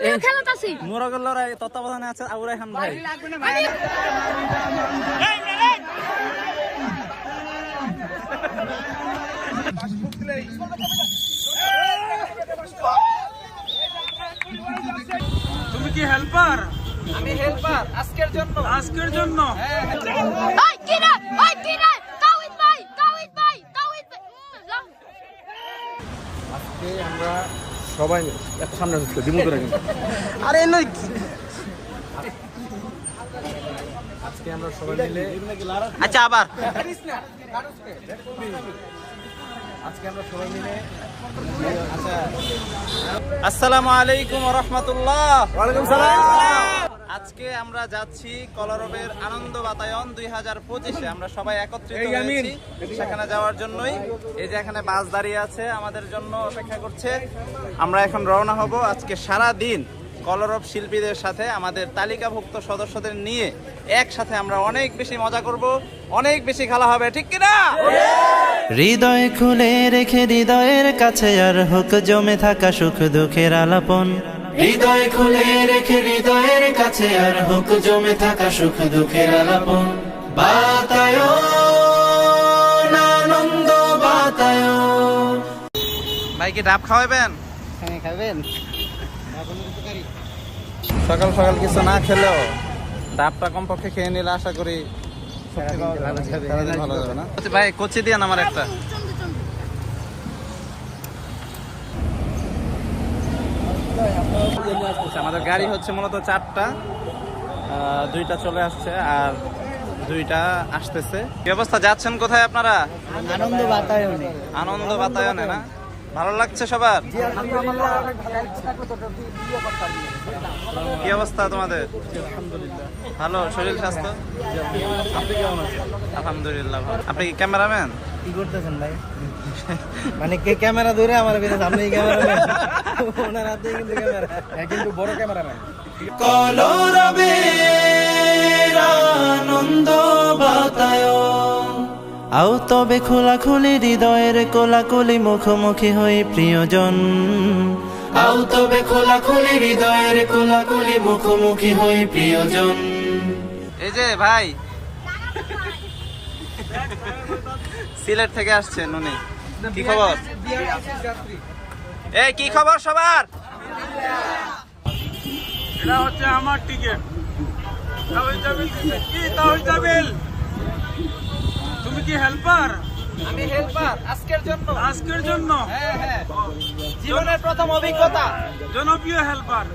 আমিও খেলাতাছি মোরগের লড়াই তত্ত্বাবধানে আছে আবু রায়হান ভাই। তুমি কি হেল্পার? আমি হেল্পার আজকের জন্য। আজকের জন্য ওই কি রে তাওহিদ ভাই আজকে আমরা সবাই এত সামনে আসছিল দিমু করে কিন্তু আরে নই আজকে আমরা সবাই মিলে আচ্ছা আবার আজকে আমরা সবাই মিলে আসসালামু আলাইকুম ওয়া রাহমাতুল্লাহ। ওয়ালাইকুম সালাম। আজকে আমরা যাচ্ছি কলরবের আনন্দ বাতায়ন 2025-এ আমরা সবাই একত্রিত এই আমিন। হয়েছি সেখানে যাওয়ার জন্যই। এই যে এখানে বাস দাঁড়িয়ে আছে আমাদের জন্য অপেক্ষা করছে। আমরা এখন রওনা হব। আজকে সারা দিন কলরব শিল্পীদের সাথে আমাদের তালিকাভুক্ত সদস্যদের নিয়ে একসাথে আমরা অনেক বেশি মজা করব, অনেক বেশি খেলা হবে, ঠিক কিনা? হৃদয় খুলে রেখে হৃদয়ের কাছে আর হোক জমে থাকা সুখ দুঃখের আলাপন। হৃদয় খুলে রেখে হৃদয়ের কাছে আর হোক জমে থাকা সুখ দুঃখের আলাপন। বাতায়ন আনন্দ বাতায়ন। ভাই কি ডাব খাওয়াবেন? হ্যাঁ খাবেন। সকাল সকাল কিছু না খেলেও ডাবটা কমপক্ষে খেয়ে নিলে আশা করি সারাদিন ভালো যাবে না? ভাই কচি দিয়ান আমার একটা। আমাদের গাড়ি হচ্ছে মূলত 4টা, 2টা চলে আসছে আর 2টা আসতেছে। কি অবস্থা, যাচ্ছেন কোথায় আপনারা? আনন্দ বাতায়নে। আনন্দ বাতায়নে না? ভালো লাগছে সবার? কি অবস্থা তোমাদের? ভালো শরীর স্বাস্থ্য? আলহামদুলিল্লাহ ভালো। আপনি কি ক্যামেরাম্যান? কি করতেছেন ভাই? মানে কে ক্যামেরা ধরে আমার সামনে ক্যামেরাম্যান, ওনার হাতে কিন্তু ক্যামেরা, কিন্তু বড় ক্যামেরাম্যান। কলরবের আনন্দ বাতায়ন। আও তবে খোলাখুলি হৃদয়ের কোলাকুলি মুখোমুখি হই প্রিয়জন। আও তবে খোলাখুলি হৃদয়ের কোলাকুলি মুখোমুখি হই প্রিয়জন। এই যে ভাই সিলেট থেকে আসছেন উনি, কি খবর? এই কি খবর সবার? এটা হচ্ছে আমার টিকিট। তাওহিদ জামিল, তুমি কি হেল্পার? আমি হেল্পার আজকের জন্য। আজকের জন্য হ্যাঁ হ্যাঁ, জীবনের প্রথম অভিজ্ঞতা। জনপ্রিয় হেল্পার।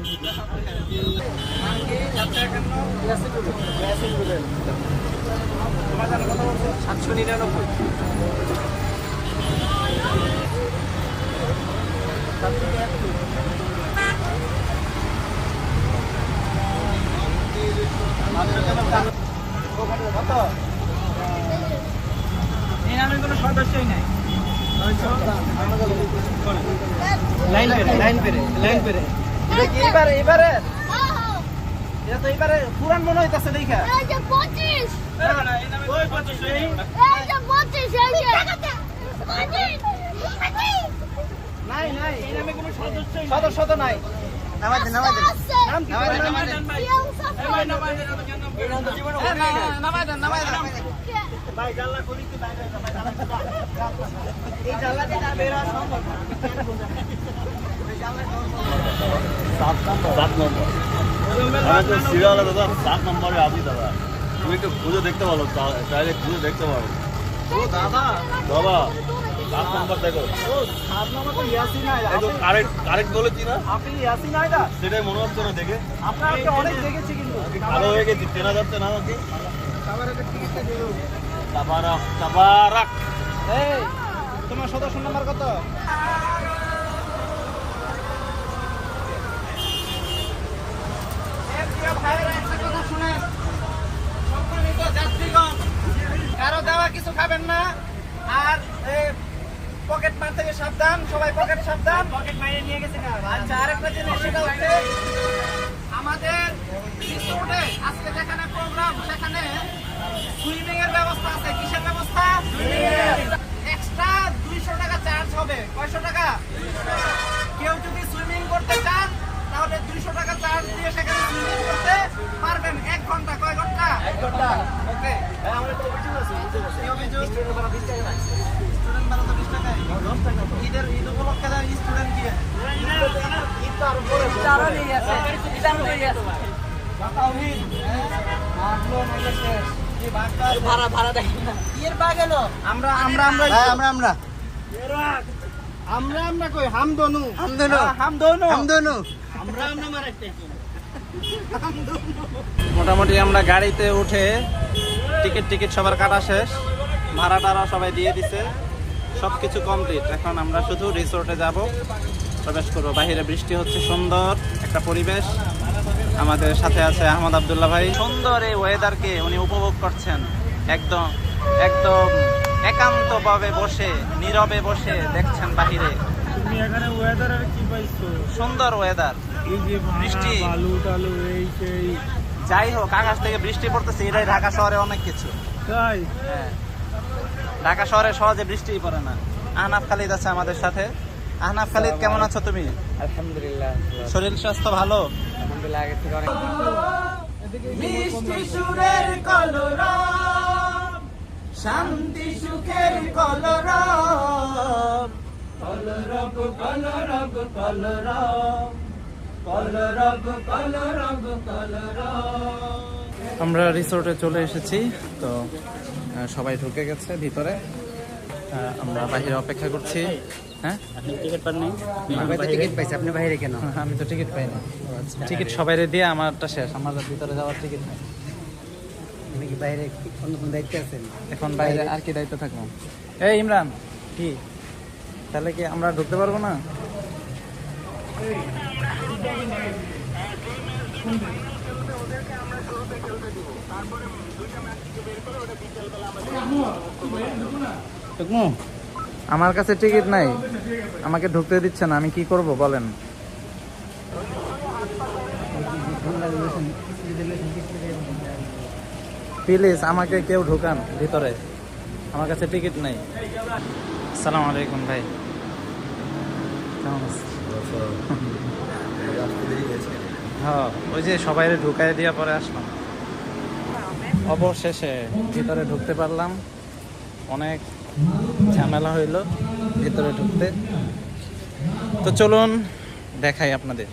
এই নামে কোনো সদস্যই নাই। লাইন পেরে এটা কি এবারে এটা তো এবারে পুরান মনে হইতাছে দেখা। এই যে 25 ওই 25 এই যে 25 নাই এই নামে কোনো সদস্যই নাই। সদস্য তো নাই। নামাই দেন নাম কি? নামাই দেন ভাই। এই ভাই নামাই দেন, এটা কেন নামাই দেন। ভাই জানলা খুলি কি বাইরে এই জানলা দিয়ে না বের হওয়া সম্ভব না। 7 নম্বর আমি তো সিরিয়ালে দাদা 7 নম্বরে আছি দাদা। তুমি একটু খুঁজে দেখতে পারো, চাইলে খুঁজে দেখতে পারো। ও দাদা, বাবা 7 নম্বর দেখো। ও 7 নম্বর তো ইয়াসিন নাই। এই তো কারেক্ট বলেছি না? আপনি ইয়াসিন নাই দা? সেটাই মনে হচ্ছে না দেখে। আপনাকে অনেক দেখেছি কিন্তু। ভালো হয়ে গেছি, চেনা যাচ্ছে না আমাকে। খাবারের টিকিটটা দিও। তাবারাক। এই তোমার সদস্য নাম্বার কত? কারো দেওয়া কিছু খাবেন না, আর পকেট মার থেকে সাবধান, সবাই পকেট সাবধান। পকেট মাইরে নিয়ে গেছে। আচ্ছা, আরেকটা জিনিস সেটা হচ্ছে আমাদের রিসোর্টে আজকে যেখানে প্রোগ্রাম সেখানে সুইমিং এর ব্যবস্থা আছে। কিসের ব্যবস্থা? এক্সট্রা 200 টাকা চার্জ হবে। কয়শো টাকা? কেউ যদি সুইমিং করতে চান তাহলে 200 টাকা পরিবেশ এখানে সুইমিং করতে পারবেন 1 ঘন্টা। কয় ঘন্টা? 1 ঘন্টা। ওকে। আমরা তো অভিযোগ আছে, অভিযোগ আছে। কি অভিযোগ? স্টুডেন্ট ভাড়া 20 টাকা লাগছে। স্টুডেন্ট ভাড়া তো 20 টাকা। 10 টাকা তো। ঈদ উপলক্ষে স্টুডেন্ট কি? ঈদ তো আরো পরে। আরো নেই আছে, আরো নেই আছে। ভাড়া দেয় না। এর বাগ এলো। আমরা কই হামদনু মোটামুটি আমরা গাড়িতে উঠে টিকিট সবার কাটা শেষ, ভাড়া টাড়া সবাই দিয়ে দিছে, সবকিছু কমপ্লিট। এখন আমরা শুধু রিসোর্টে যাব, প্রবেশ করবো। বাইরে বৃষ্টি হচ্ছে, সুন্দর একটা পরিবেশ। আমাদের সাথে আছে আহমদ আব্দুল্লাহ ভাই। সুন্দর এই ওয়েদারকে উনি উপভোগ করছেন, একদম একান্তভাবে বসে, নীরবে বসে দেখছেন বাহিরে। তুমি এখানে ওয়েদার আর কি পাইছো? সুন্দর ওয়েদার, এই যে বৃষ্টি। বালু টালু এই সেই। যাই হোক, আকাশ থেকে বৃষ্টি পড়তেছে, এটাই ঢাকা শহরে অনেক কিছু। তাই হ্যাঁ, ঢাকা শহরে সহজে বৃষ্টিই পড়ে না। আহনাফ খালিদ আছে আমাদের সাথে। আহনাফ খালিদ, কেমন আছো তুমি? আলহামদুলিল্লাহ, শরীর স্বাস্থ্য ভালো? আলহামদুলিল্লাহ, আগের থেকে অনেক। মিষ্টি সুরের কলরব, শান্তি সুখের কলরব, কলরব কলরব কলরব, কলরব কলরব কলরব। আমরা রিসোর্টে চলে এসেছি, তো সবাই ঢুকে গেছে ভিতরে। আমরা বাইরে অপেক্ষা করছি। হ্যাঁ, টিকিট পাননি? টিকিট পাইছি, আপনি বাইরে কেন? আমি তো টিকিট পাইনি। টিকিট সবাইরে দিয়ে আমারটা শেষ, আমার ভিতরে যাওয়ার টিকিট নেই। আপনি কি বাইরে অন্য কোনো দায়িত্বে আছেন? এখন বাইরে আর কি দায়িত্ব থাকবো? এই ইমরান, কি তাহলে কি আমরা ঢুকতে পারবো না? আমার কাছে টিকিট নাই, আমাকে ঢুকতে দিচ্ছে না, আমি কি করব বলেন? প্লিজ আমাকে কেউ ঢুকান ভিতরে, আমার কাছে টিকিট নাই। আসসালামু আলাইকুম ভাই, কেমন আছেন? হ্যাঁ, ওই যে সবাই ঢুকাই দিয়া পরে আসলাম। অবশেষে ভিতরে ঢুকতে পারলাম। অনেক ঝামেলা হইলো ভিতরে ঢুকতে। তো চলুন দেখাই আপনাদের।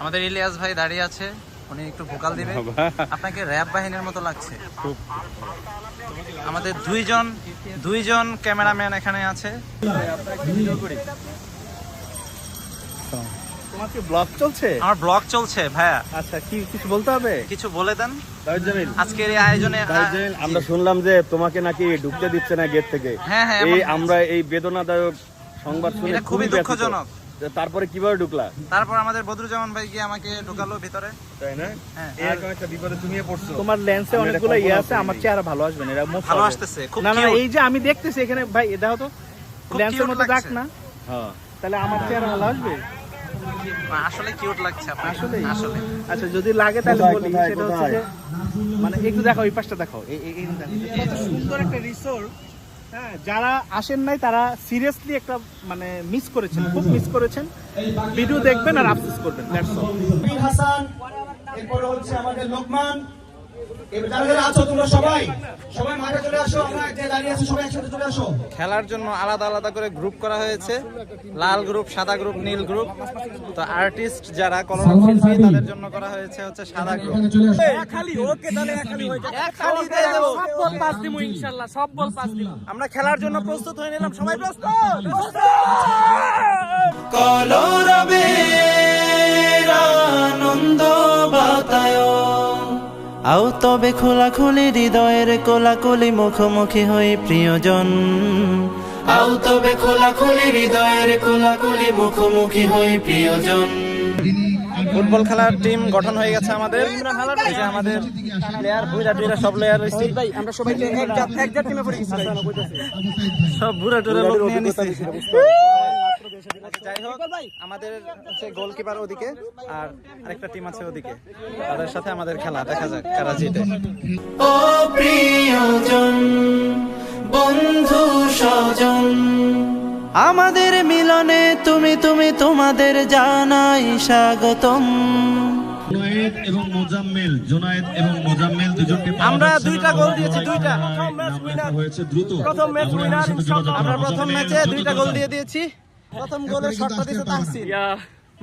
আমাদের ইলিয়াস ভাই দাঁড়িয়ে আছে, উনি একটু ভোকাল দিবে। আপনাকে র‍্যাব বাহিনীর মতো লাগছে। আমাদের দুইজন ক্যামেরাম্যান এখানে আছে। তোমার কি ব্লগ চলছে? আমার ব্লগ চলছে ভাইয়া। আচ্ছা, কি কিছু বলতে হবে? কিছু বলে দেন তাইজুল, আজকের এই আয়োজনে। আমরা শুনলাম যে তোমাকে নাকি ঢুকতে দিচ্ছে না গেট থেকে। হ্যাঁ হ্যাঁ, এই আমরা এই বেদনাদায়ক সংবাদ শুনে এটা খুবই ব্যথিত। দুঃখজনক। তারপরে কিভাবে ঢুকলা? তারপর আমাদের বদরুজ্জামান ভাই গিয়ে আমাকে ঢোকালো ভিতরে। তাই না? হ্যাঁ, এরকম একটা বিপদে তুমিও পড়ছো। তোমার লেন্সে আমি অনেকগুলো এটা ইয়ে কল্পনা আছে, আমার করিনি। চেহারা ভালো আসবে না, এটা মুখ ভালো হবে। আসতেছে, খুব না না, cute। এই যে আমি দেখতেছি এখানে, ভাই দেখো তো খুব লেন্সের cute মতো দাগ লাগছে। না, হ্যাঁ, তাহলে আমার চেহারা ভালো আসবে আসলে কিউট লাগছে আপনাকে। আসলে। আসলে আচ্ছা, যদি লাগে তাহলে কোথায়, বলি, কোথায়, সেটা হচ্ছে কোথায়? যে মানে একটু দেখো, এই পাশটা দেখো, এই দেখো। কত সুন্দর একটা রিসোর্ট। হ্যাঁ, যারা আসেন নাই তারা সিরিয়াসলি একটা মানে মিস করেছেন, খুব মিস করেছেন। ভিডিও দেখবেন আর আফসোস করবেন, দ্যাটস অল। হাসান, এরপরে হচ্ছে আমাদের লোকমান। এবার যারা যারা আছো তোমরা সবাই মাঠে চলে আসো, আমরা যে দাঁড়িয়ে আছি সবাই একসাথে চলে আসো। খেলার জন্য আলাদা আলাদা করে গ্রুপ করা হয়েছে, লাল গ্রুপ, সাদা গ্রুপ, নীল গ্রুপ। তো আর্টিস্ট যারা কলরব শিল্পী, তাদের জন্য করা হয়েছে হচ্ছে সাদা গ্রুপ। আমরা খেলার জন্য প্রস্তুত হয়ে নিলাম, সবাই প্রস্তুত। কলরবের আনন্দ বাতায়ন, আও তবে খোলাখুলি হৃদয়ের কোলাকুলি, মুখোমুখি হই প্রিয়জন। আও তবে খোলাখুলি হৃদয়ের কোলাকুলি, মুখোমুখি হই প্রিয়জন। ফুটবল খেলার টিম গঠন হয়ে গেছে আমাদের। এই যে আমাদের প্লেয়ার, বুড়া টুরা সব প্লেয়ার রয়েছে। আমরা সবাই এক টিমে পড়ে গেছি। সব বুড়া টুরা লোক নিয়ে নিচ্ছে। যাই হোক, আমাদের হচ্ছে গোলকিপার ওদিকে, আর আরেকটা টিম আছে ওদিকে। তাদের সাথে আমাদের খেলা, দেখা যাক কারা জিতে। ও প্রিয়জন, বন্ধু স্বজন, আমাদের মিলনে তুমি তোমাদের জানাই স্বাগতম। জোনায়েদ এবং মোজাম্মেল, জোনায়েদ এবং মোজাম্মেল দুজনকে আমরা দুইটা গোল দিয়েছি, দুইটা। হয়েছে দ্রুত। প্রথম ম্যাচ উইনার ইনশাআল্লাহ। আমরা প্রথম ম্যাচে দুইটা গোল দিয়ে দিয়েছি। প্রথম গোলের শটটা দিয়েছে তাহসিন।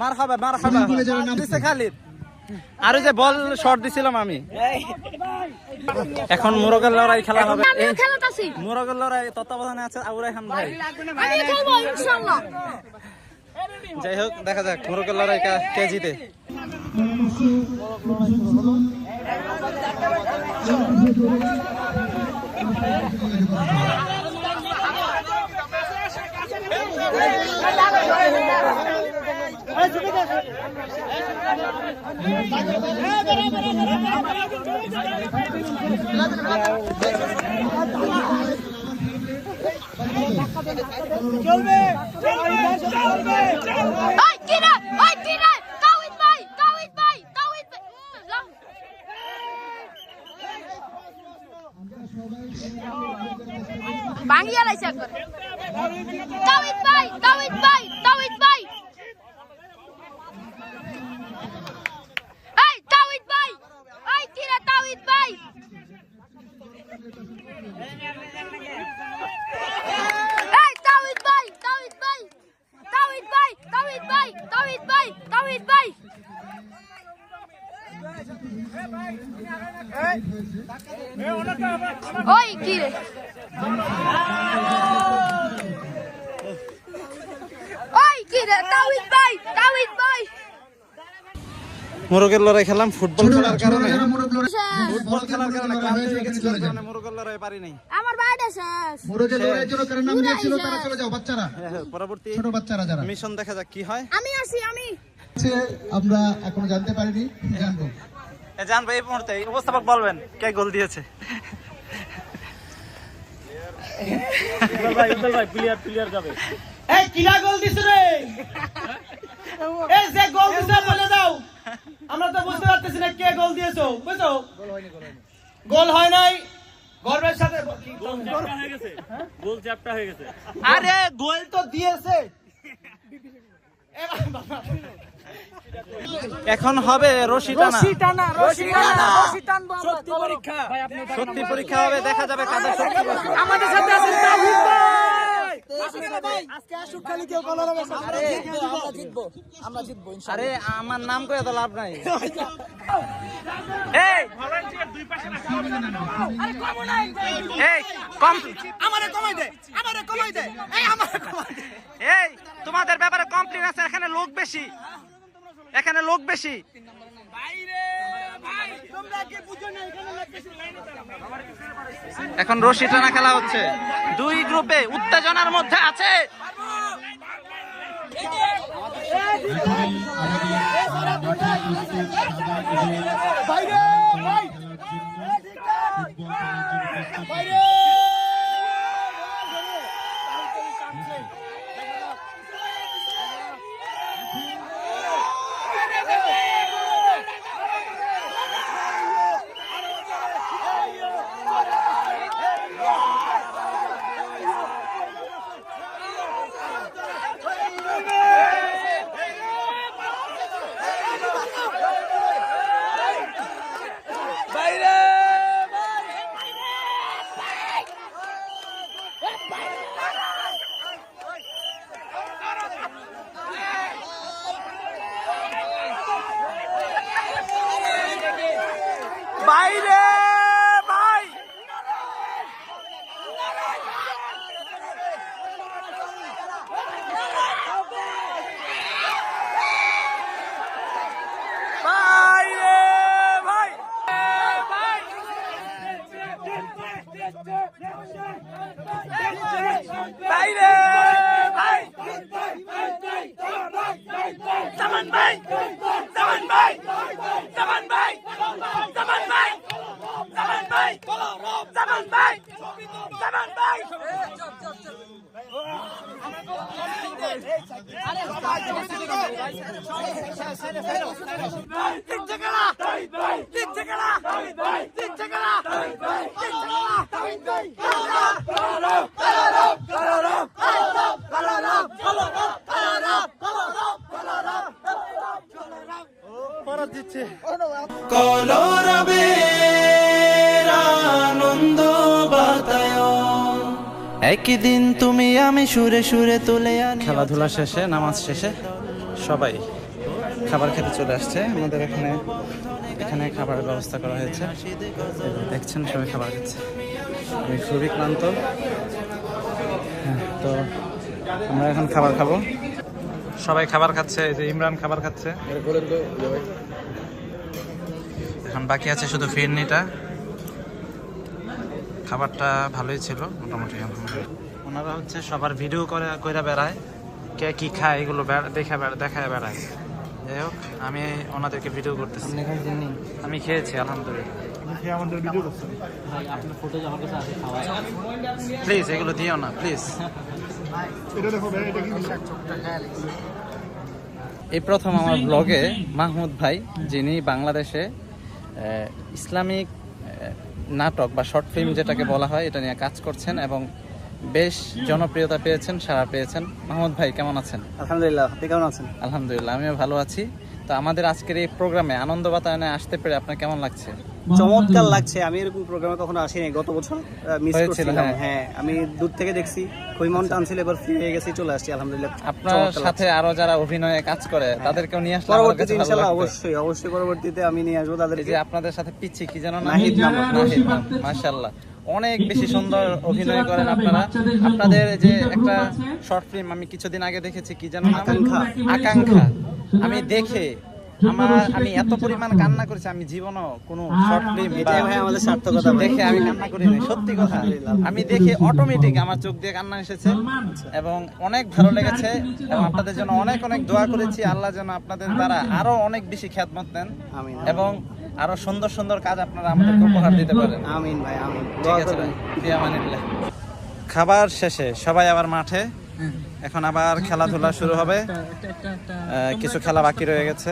মারহাবা মারহাবা। দিছে খালিদ। আর ওই যে বল শট দিছিলাম আমি। এখন মোরগের লড়াই খেলা হবে। আমিও খেলাতাছি। মোরগের লড়াই তত্ত্বাবধানে আছে আবুরাই খান ভাই। আমি খেলবো ইনশাআল্লাহ। যাই হোক দেখা যাক মোরগের লড়াই কে জিতে। Ay, Kira! Ay, Kira! Tawid bay! Tawid bay! Tawid bay! Bangiya laisa একবার। Tawid bay! Tawid bay! Tawid bay! Ay, Tawid bay! Ay, Kira Tawid bay! Hey, Tawid bay! Tawid bay! Tawid bay! Tawid bay! Tawid bay! Tawid bay! Oy, Kire! Oy, Kire! Tawid bay! Tawid bay! মোরগের লড়াই খেললাম football খেলার কারণে। Football খেলার কারণে ক্লান্ত হয়ে গেছি, যার কারণে মোরগের লড়াই পারি নাই। আমার বাইরে শেষ। মোরগের লড়াইয়ের জন্য কারণ নাম দিয়েছিল তারা চলে যাও বাচ্চারা। পরবর্তী ছোট বাচ্চারা যারা। মিশন দেখা যাক কি হয়। আমি আসি আমি। আমরা এখনো জানতে পারিনি, জানবো। জানবো এই মুহূর্তে। উপস্থাপক বলবেন কে গোল দিয়েছে। এই কিরা গোল দিছে রে? এই যে গোল দিছে বলে দাও। আমরা তো বুঝতে পারতেছি না কে গোল দিয়েছো, বুঝছো? গোল হয় নাই। গর্বের সাথে গোল চ্যাপটা হয়ে গেছে। আরে গোল তো দিয়েছে। এখন হবে রশি টানা। সত্যি পরীক্ষা। সত্যি পরীক্ষা হবে, দেখা যাবে কাদের সত্যি বলছে। আমাদের সাথে আছেন তাওহীদ ভাই। আজকে আসুক খালি কেউ গোল হবে। আমরা জিতবো ইনশাআল্লাহ। আরে আমার নাম করে তো লাভ নাই। এই ভলান্টিয়ার দুই পাশে রাখা হবে না। আরে কম নাই। এই কম আমারে কমাই দে। আমারে কমাই দে। এই আমারে কমাই দে। এই তোমাদের ব্যাপারে কমপ্লেইন আছে, এখানে লোক বেশি। এখানে লোক বেশি। ভাইরে ভাই তোমরা কি বুঝো না এখানে লোক বেশি লাইনে দাঁড়াও। এখন রশি টানা খেলা হচ্ছে। দুই গ্রুপে উত্তেজনার মধ্যে আছে। ভাইরে ভাই ভাইরে বাইরে ভাই বাইরে ভাই বাইরে ভাই জামান ভাই জামান ভাই জামান ভাই জামান ভাই জামান ভাই জামান ভাই জামান ভাই কলরবের আনন্দ বাতায়ন একদিন তুমি আমি সুরে সুরে তুলে আনি। খেলাধুলা শেষে, নামাজ শেষে সবাই খাবার খেতে চলে আসছে। আমাদের এখানে খাবারের ব্যবস্থা করা হয়েছে, দেখছেন সবাই খাবার খাচ্ছে। আমি খুবই ক্লান্ত, তো আমরা এখন খাবার খাবো। সবাই খাবার খাচ্ছে, এই যে ইমরান খাবার খাচ্ছে। এখন বাকি আছে শুধু ফিরনিটা। খাবারটা ভালোই ছিল মোটামুটি। ওনারা হচ্ছে সবার ভিডিও করে বেড়ায়, কে কি খায় এগুলো দেখায় বেড়ায়। যাই হোক, আমি ওনাদেরকে ভিডিও করতেছি। আমি খেয়েছি আলহামদুলিল্লাহ। প্লিজ এগুলো দিও না প্লিজ। এই প্রথম আমার ব্লগে মাহমুদ ভাই, যিনি বাংলাদেশে ইসলামিক নাটক বা শর্ট ফিল্ম যেটাকে বলা হয় এটা নিয়ে কাজ করছেন এবং বেশ জনপ্রিয়তা পেয়েছেন, সাড়া পেয়েছেন। মাহমুদ ভাই কেমন আছেন? আলহামদুলিল্লাহ, আপনি কেমন আছেন? আলহামদুলিল্লাহ, আমিও ভালো আছি। তো আমাদের আজকের এই প্রোগ্রামে আনন্দ বাতায়নে আসতে পেরে আপনার কেমন লাগছে? চমৎকার লাগছে। আমি এরকম প্রোগ্রামে কখনো আসিনি, গত বছর মিস হয়েছিল, করছিলাম। হ্যাঁ। হ্যাঁ, আমি দূর থেকে দেখছি, খুবই মন টানছিল, এবার ফ্রি হয়ে গেছি, চলে আসছি আলহামদুলিল্লাহ। আপনার চমৎকার সাথে লাগছে। আরো যারা অভিনয়ে কাজ করে তাদেরকেও নিয়ে আসলে আমার পরবর্তীতে কাছে ভালো ইনশাআল্লাহ লাগবে। অবশ্যই পরবর্তীতে আমি নিয়ে আসবো এই তাদেরকে। যে আপনাদের সাথে পিচ্ছি কি যেন নাম? নাহিদ নাম। নাহিদ নাম, মাশাআল্লাহ অনেক বেশি সুন্দর অভিনয় করেন আপনারা। আপনাদের যে একটা শর্ট ফিল্ম আমি কিছুদিন আগে দেখেছি, কি যেন নাম? আকাঙ্ক্ষা। আমি দেখে আমি এত পরিমাণ কান্না করেছি, আমি জীবনও কোনো শর্ট ফিল্ম এটাই ভাই আমাদের সার্থকতা ভাই। দেখে আমি কান্না করিনি, সত্যি কথা। আমি দেখে অটোমেটিক আমার চোখ দিয়ে কান্না এসেছে এবং অনেক ভালো লেগেছে। এবং আপনাদের জন্য অনেক অনেক দোয়া করেছি, আল্লাহ যেন আপনাদের দ্বারা আরো অনেক বেশি খ্যাতমত দেন আমিন। এবং আরো সুন্দর সুন্দর কাজ আপনারা আমাদেরকে উপহার দিতে পারেন। আমিন ভাই, আমিন। ঠিক আছে ভাই, ফি আমানিল্লাহ। খাবার শেষে সবাই আবার মাঠে, এখন আবার খেলাধুলা শুরু হবে। কিছু খেলা বাকি রয়ে গেছে,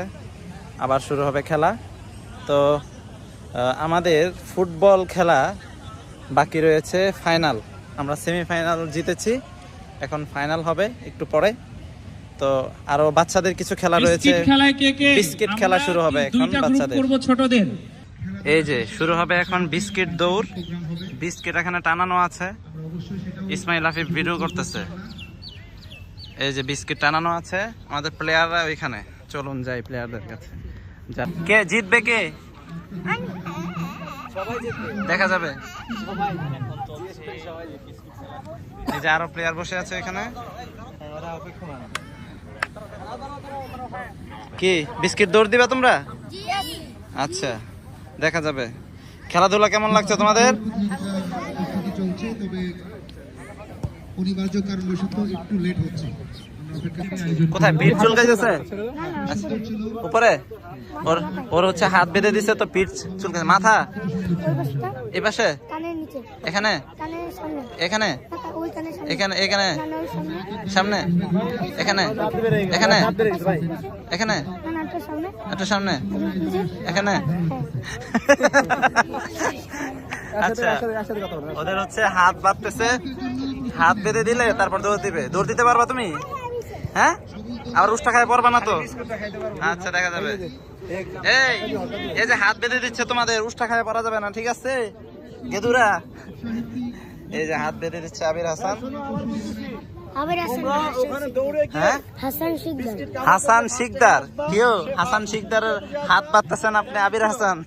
আবার শুরু হবে খেলা। তো আমাদের ফুটবল খেলা বাকি রয়েছে ফাইনাল। আমরা সেমিফাইনাল জিতেছি, এখন ফাইনাল হবে একটু পরে। তো আরো বাচ্চাদের কিছু খেলা রয়েছে, বিস্কিট খেলা শুরু হবে এখন বাচ্চাদের। এই যে শুরু হবে এখন বিস্কিট দৌড়। বিস্কিট এখানে টানানো আছে, ইসমাইল হাফিজ ভিডিও করতেছে। এই যে বিস্কিট টানানো আছে, আমাদের প্লেয়াররা ওইখানে। চলুন যাই প্লেয়ারদের কাছে। কে জিতবে, কে দেখা যাবে। এই যে আরো প্লেয়ার বসে আছে এখানে। কি বিস্কিট দৌড় দিবা তোমরা? আচ্ছা, দেখা যাবে। খেলাধুলা কেমন লাগছে তোমাদের? চলছে, তবে অনিবার্য কারণবশত একটু লেট হচ্ছে। কোথায় পিঠ চুলকাইতেছে? উপরে ওর হচ্ছে হাত বেঁধে দিছে, তো পিঠ চুলকাইছে। মাথা এই পাশে, এখানে এখানে এখানে এখানে সামনে, এখানে এখানে এখানে একটু সামনে, এখানে। আচ্ছা, ওদের হচ্ছে হাত বাঁধতেছে, হাত বেঁধে দিলে তারপর দৌড় দিবে। দৌড় দিতে পারবা তুমি? হ্যাঁ, আবার উষ্টা খায় পড়বা না তো? আচ্ছা, দেখা যাবে। এই যে হাত বেঁধে দিচ্ছে তোমাদের, উষ্টা খায় পড়া যাবে না, ঠিক আছে গেদুরা? এই যে হাত বেঁধে দিচ্ছে আবির হাসান। হ্যাঁ, হাসান শিকদার। কেউ হাসান শিকদারের হাত বাঁধতেছেন আপনি, আবির হাসান।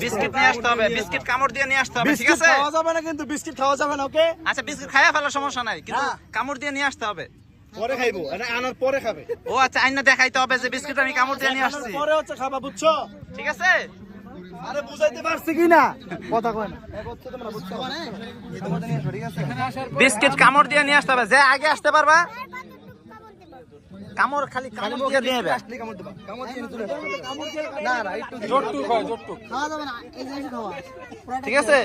বিস্কিট নিয়ে আসতে হবে, বিস্কিট কামড় দিয়ে নিয়ে আসতে হবে, ঠিক আছে? খাওয়া যাবে না কিন্তু, বিস্কিট খাওয়া যাবে না, ওকে? আচ্ছা, বিস্কিট খাইয়া ফেলার সমস্যা নাই, কিন্তু কামড় দিয়ে নিয়ে আসতে হবে। পরে খাইবো, আনার পরে খাবে। ও আচ্ছা, আইনা দেখাইতে হবে যে বিস্কিট আমি কামড় দিয়ে নিয়ে আসছি, পরে হচ্ছে খাবা, বুঝছো? ঠিক আছে? আরে বুঝাইতে পারছি কি না? কথা কয় না। বিস্কিট কামড় দিয়ে নিয়ে আসতে হবে। যে আগে আসতে পারবা, কামড় খালি কামড় দিয়ে নিয়ে যাবে। না না, একটু খাওয়া যাবে না, এই জিনিস খাওয়া। ঠিক আছে?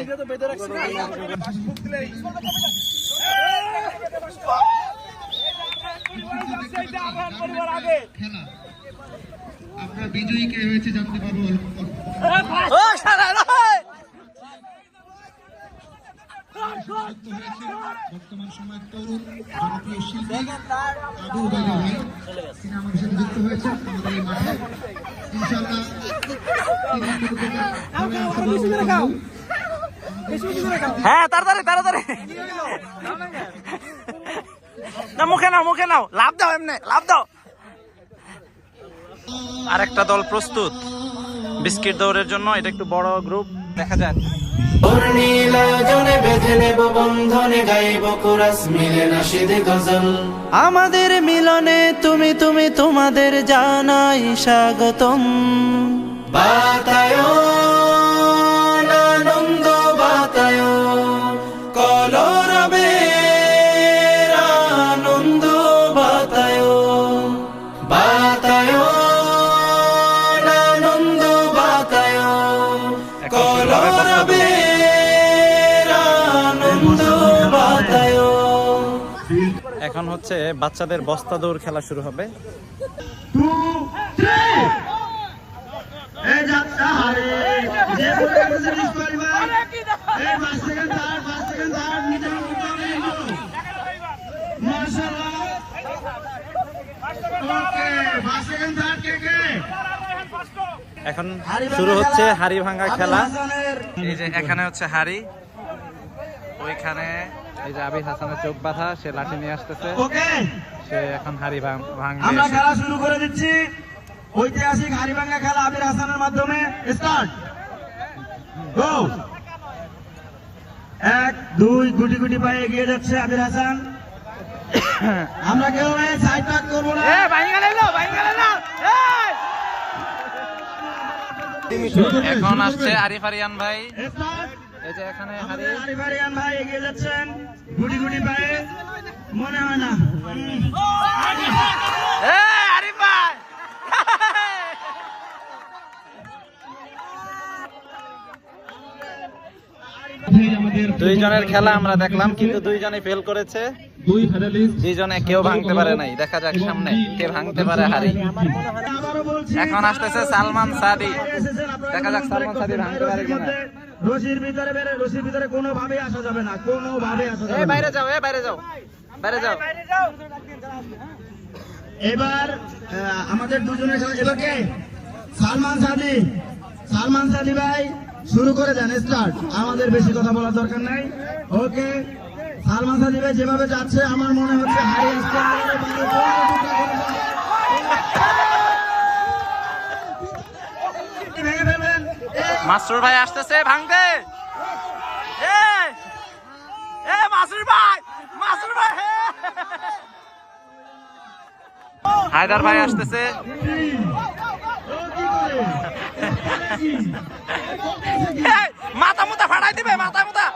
আমরা বিজয়ী কে হয়েছে জানতে পারবো ও শালা রে! বর্তমান সময়ের তরুণ জনপ্রিয় শিল্পী আবু উবাইদা ভাই তিনি আমাদের সাথে যুক্ত হয়েছেন আমাদের এই মাঠে ইনশাআল্লাহ হ্যাঁ তাড়াতাড়ি তাড়াতাড়ি না মুখে নাও লাভ দাও এমনি লাভ দাও। আরেকটা দল প্রস্তুত বিস্কিট দৌড়ের জন্য। এটা একটু বড় গ্রুপ, দেখা যাক। নীলাজনে বেঁধে নেব বন্ধনে গাইব কোরাস মিলে নাশিদ গজল। আমাদের মিলনে তুমি তুমি তোমাদের জানাই স্বাগতম। বাতায়ন আনন্দ বাতায়ন কলরবের আনন্দ বাতায়ন। বাতায়ন আনন্দ বাতায়ন কলরবের আনন্দ বাতায়ন। এখন হচ্ছে বাচ্চাদের বস্তা দৌড় খেলা শুরু হবে। এখন শুরু হচ্ছে হাড়ি ভাঙা খেলা। এই যে এখানে হচ্ছে হাড়ি, ওইখানে এই যে আবির হাসানের চোখ বাঁধা, সে লাঠি নিয়ে আসতেছে, সে এখন হাড়ি ভাঙবে। আমরা খেলা শুরু করে দিচ্ছি। ঐতিহাসিক হাড়ি ভাঙা খেলা আবির হাসানের মাধ্যমে স্টার্ট। গো 1 2 গুটি গুটি পায়ে এগিয়ে যাচ্ছে আবির হাসান। আমরা কেউ সাইড ব্যাক করব না। এখন আসছে আরিফ আরিয়ান ভাই। এই যে এখানে আরিফ আরিয়ান ভাই এগিয়ে যাচ্ছেন গুটি গুটি পায়ে, মনে হয় না। আরিফ ভাই দুইজনের খেলা আমরা দেখলাম, কিন্তু দুইজনে ফেল করেছে। দুইজনে কেউ ভাঙতে পারে নাই। দেখা যাক সামনে কে ভাঙতে পারে হাড়ি। এখন আসতেছে সালমান সাদি, দেখা যাক সালমান সাদি ভাঙতে পারে কিনা। রশির ভিতরে কোনো ভাবে আসা যাবে না, কোনো ভাবে আসা যাবে না। বাইরে যাও, বাইরে যাও। এবার আমাদের দুজনের খেলা। এবার কে? সালমান সাদি ভাই শুরু করে দেন, স্টার্ট। আমাদের বেশি কথা বলার দরকার নাই। ওকে, সালমান সাদি ভাই যেভাবে যাচ্ছে আমার মনে হচ্ছে হাই মাসরুর ভাই আসতেছে ভাঙতে। মাসরুর ভাই হায়দার ভাই আসতেছে। মাথা মুতা ফাটাই দিবে, মাথা মুতা।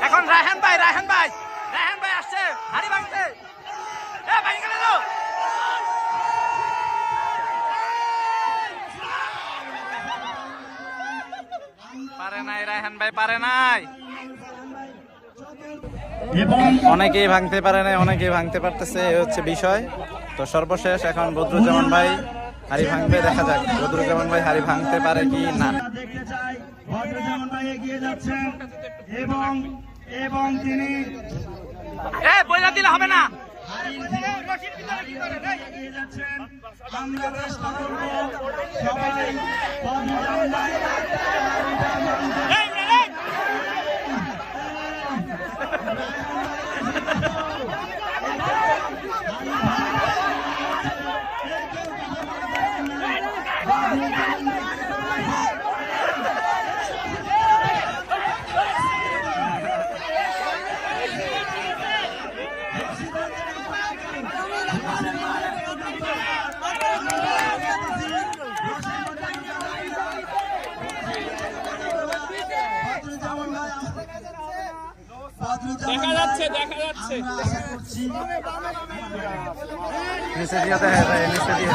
এখন রায়হান ভাই আসছে হাড়ি ভাঙতে। পারে নাই রায়হান ভাই, পারে নাই। অনেকেই ভাঙতে পারে নাই, অনেকেই ভাঙতে পারতেছে, এই হচ্ছে বিষয়। তো সর্বশেষ এখন বদরুজ্জামান ভাই হাড়ি ভাঙবে, দেখা যাক বদরুজ্জামান ভাই হাড়ি ভাঙতে পারে কি না। দেখতে চাই বদরুজ্জামান ভাই এগিয়ে যাচ্ছেন এবং তিনি এ বইলা দিলে হবে না। আমরা চেষ্টা করব সবাই দেখা যাচ্ছে আমরা আশা করছি নিচে দিয়ে দেখা যায়, নিচে দিয়ে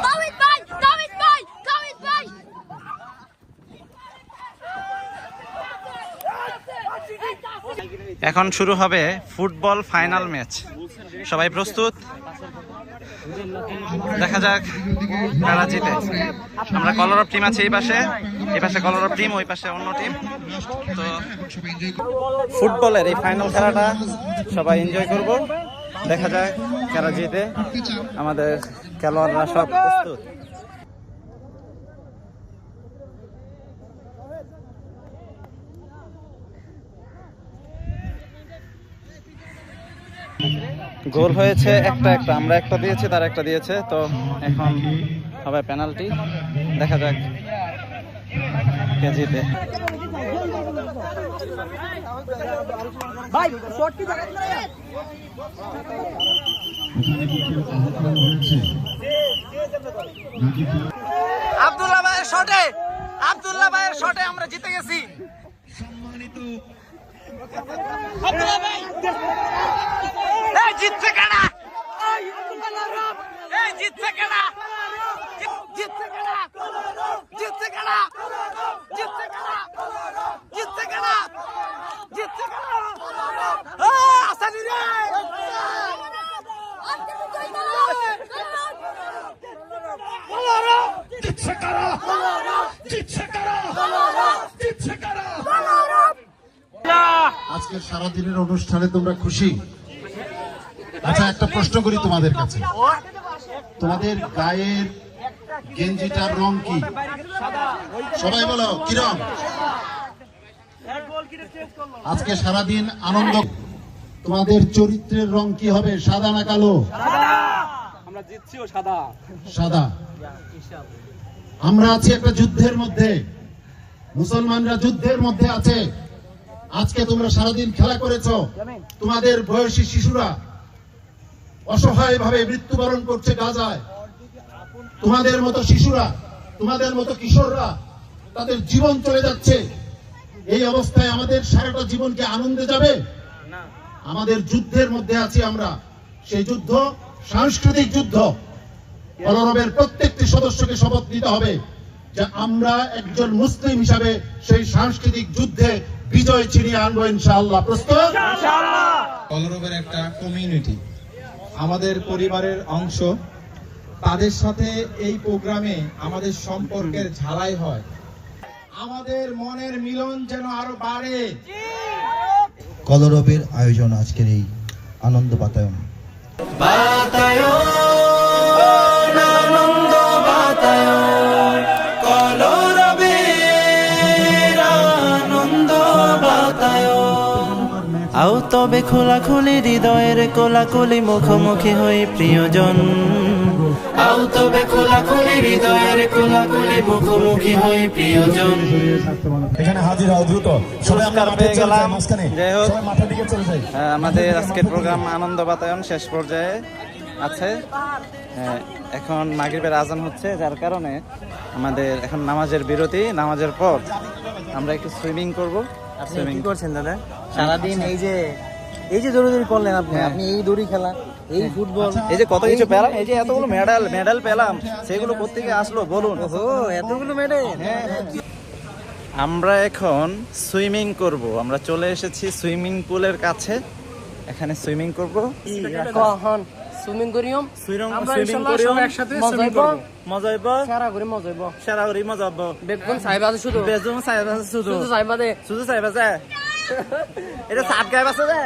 তাওহিদ ভাই, তাওহিদ ভাই, তাওহিদ ভাই। এখন শুরু হবে ফুটবল ফাইনাল ম্যাচ। সবাই প্রস্তুত? দেখা যাক কারা জিতে। আমরা কলর অফ টিম আছে এই পাশে কলর অফ টিম, ওই পাশে অন্য টিম। তো ফুটবলের এই ফাইনাল খেলাটা সবাই এনজয় করব। দেখা যাক কারা জিতে। আমাদের খেলোয়াড়রা সব প্রস্তুত। গোল হয়েছে একটা, আমরা একটা দিয়েছি, তার একটা দিয়েছে। তো এখন হবে পেনাল্টি। দেখা যাক কে জিতে। আব্দুল্লাহ ভাইয়ের শটে আমরা জিতে গেছি। জিতছে কেনা, জিতছে কেনা, জিতছে কেনা, জিতছে কেনা, জিতছে কেনা, জিতছে কেনা, জিতছে কেনা। আসানি রে আজকে সারাদিনের অনুষ্ঠানে তোমরা খুশি? আচ্ছা, একটা প্রশ্ন করি তোমাদের কাছে, তোমাদের গায়ের গেঞ্জিটার রং কি? সবাই বলো কি রং? আজকে সারাদিন আনন্দ। তোমাদের চরিত্রের রং কি হবে, সাদা না কালো? আমরা জিতছিও সাদা। সাদা। আমরা আছি একটা যুদ্ধের মধ্যে, মুসলমানরা যুদ্ধের মধ্যে আছে। আজকে তোমরা সারাদিন খেলা করেছো, তোমাদের বয়সী শিশুরা অসহায় ভাবে মৃত্যুবরণ করছে গাজায়। তোমাদের মতো শিশুরা, তোমাদের মতো কিশোররা, তাদের জীবন চলে যাচ্ছে। এই অবস্থায় আমাদের সারাটা জীবনকে আনন্দে যাবে? আমাদের যুদ্ধের মধ্যে আছি আমরা। সেই যুদ্ধ সাংস্কৃতিক যুদ্ধ। কলরবের প্রত্যেকটি সদস্যকে শপথ নিতে হবে যে আমরা একজন মুসলিম হিসাবে সেই সাংস্কৃতিক যুদ্ধে বিজয় ছিনিয়ে আনবো ইনশাআল্লাহ। প্রস্তুত? কলরবের একটা কমিউনিটি, আমাদের পরিবারের অংশ। তাদের সাথে এই প্রোগ্রামে আমাদের সম্পর্কের ঝালাই হয়। আমাদের মনের মিলন যেন আরো বাড়ে। কলরবের আয়োজন আজকের এই আনন্দ বাতায়ন। আনন্দ বাতায়ন, কলরবের আনন্দ বাতায়ন। আও তবে খোলাখুলি হৃদয়ের কোলাকুলি, মুখোমুখি হই প্রিয়জন। আও তবে খোলাখুলি হৃদয়ের কোলাকুলি, মুখোমুখি হই প্রিয়জন। এখানে হাজির হও দ্রুত সবাই। আমরা মাঠে চলে যাই, মাঝখানে যাই হোক, সবাই মাঠের দিকে চলে যাই। আমাদের আজকের প্রোগ্রাম আনন্দ বাতায়ন শেষ পর্যায়ে। আছে। এখন মাগরিবের আজান হচ্ছে, যার কারণে আমাদের এখন নামাজের বিরতি। নামাজের পর আমরা একটু সুইমিং করব। সুইমিং করছেন দাদা সারাদিন এই যে দৌড়ি করলেন আপনি আপনি এই দড়ি খেলা এই ফুটবল এই যে কত কিছু পেলাম, এই যে এতগুলো মেডেল পেলাম, সেগুলো কোত্থেকে আসলো বলুন? এতগুলো মেডেল। আমরা এখন সুইমিং করব। আমরা চলে এসেছি সুইমিং পুলের কাছে, এখানে সুইমিং করব। সুইমিং করিম সুইমিং করিও একসাথে সুইমিং করব। মজা হইব, সারা করি মজা হইব। বেগুন সাহেব আছে শুধু বেজুম সাহেব আছে শুধু সাহেব আছে শুধু সাহেব আছে। এটা সাত গায়ে আছে যে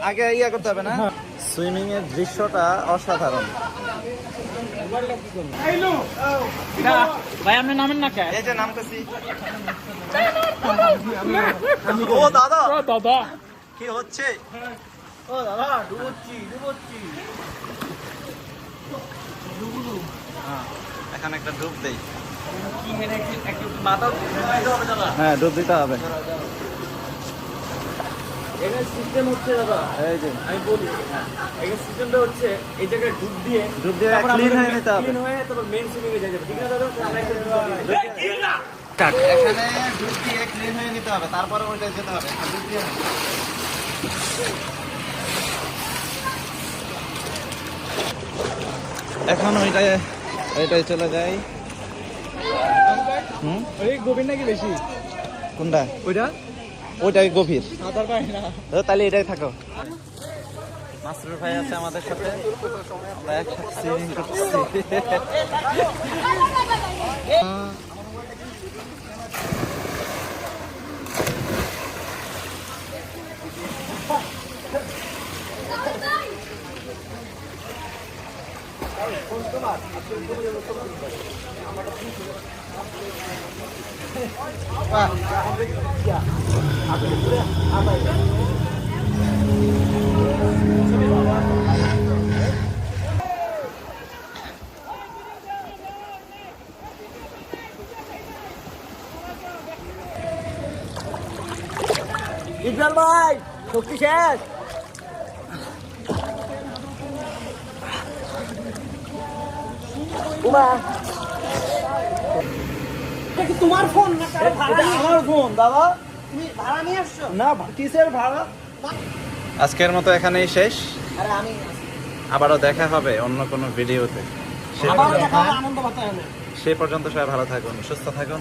আগে ইয়া করতে হবে না। সুইমিং এর দৃশ্যটা অসাধারণ। ভাই আপনি নামেন না কে? এই যে নামতেছি। ও দাদা দাদা কি হচ্ছে? ও দাদা ডুবছি এখানে একটা ডুব দেই। কি হেনে একটু মাথা হবে দাদা হ্যাঁ ডুব দিতে হবে। এখানে সিস্টেম হচ্ছে দাদা, এই যে আমি বলি এখানে সিস্টেমটা হচ্ছে এই জায়গায় ডুব দিয়ে ক্লিন হয়ে নিতে হবে। ক্লিন হয়ে তারপর মেইন সুইমিং এ যাবে, ঠিক না দাদা? আমরা একটা এখানে ডুব দিয়ে ক্লিন হয়ে নিতে হবে, তারপরে ওইটা যেতে হবে। ডুব দিয়ে এখন ওইটাই চলে যাই। এই গোবিন্দ নাকি বেশি কোনটা? ওইটা ওইটাই গভীর। সাঁতার পায় না। তাহলে এটাই থাকো। মাসরুর ভাই আছে আমাদের সাথে, আমরা একসাথে সুইমিং করতেছি। ইকবাল ভাই শক্তি শেষ। তোমার ফোন না? আমার ফোন দাদা, তুমি ভাড়া নিয়ে আসছো না? কিসের ভাড়া? আজকের মতো এখানেই শেষ। আরে আমি আবারও দেখা হবে অন্য কোনো ভিডিওতে। আবার দেখা হবে আনন্দ বাতায়নে। সে পর্যন্ত সবাই ভালো থাকুন, সুস্থ থাকুন।